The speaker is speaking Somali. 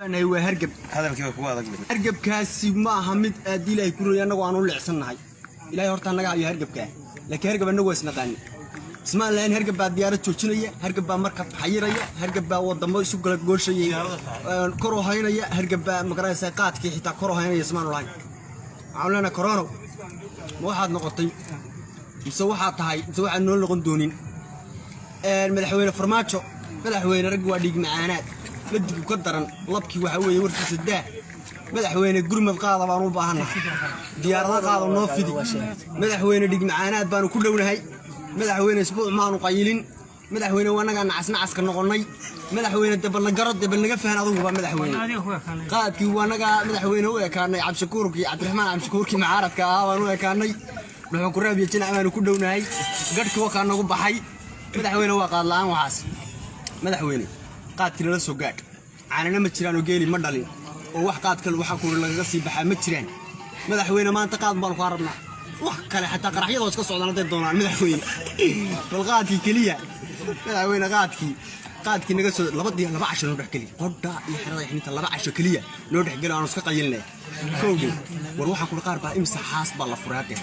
أنا هو هرجب هذا كيف هو هذا هرجب كاسي ما همد أدي له يكون أنا وأنا ولا عصنا هاي إلهي هرتنا قاعد هرجب كه لكن هرجب أنا واسنا قاني اسمع لين هرجب بعد ديارة تشوشنية هرجب بعد مركب حيرية هرجب بعد وضم سوق الجول شيء كرو هاينية هرجب بعد مقرأ ساقات كي حتى كرو هاينية اسمعوا لاين عملنا كورونا واحد نقطي يسوي حاط هاي يسوي عنو اللي قندونين المدحوين فرماتشو مدحوين رجوا ديق معانات بدك قدرن لبكي وحوي ورث الداه مدحوين قرمد قاضه بانو باهنا ديارada qaado noo fidi madaxweyne dhig macaanaad baanu ku dhownahay madaxweyne isbuuc maanu qaylin madaxweyne wanaga nacas ka noqonay madaxweyne dabal garad dabal naga fahan adugu madaxweyne qaadkii wanaga madaxweyne u ekaanay cabshakuurkii cabdiraxmaan cabshakuurkii macaaradka ah baanu ekaanay wuxuu ku raabiyay jinaamaanu ku dhownahay gadhkii waxa nagu baxay madaxweyne waa qaad la'aan waxaas madaxweyne qaadkii la soo gaad aanana ma jiraan oo geeli ma dhalin oo wax qaadka waxa ku laga sii baxay ma jiraan madaxweyne maanta qaad baan ku arabnaa wax kale xataa qaraxyada iska socdaan haday doonaan madaxweyne bal qaadkii kaliya madaxweyne qaadkii naga soo laba casho noo dhaxgali qodda iyo xirada xinta laba casho kaliya noo dhaxgali aan iska qayilnay koowdii war waxa ku qaar baa imsa xaas baa la furaatay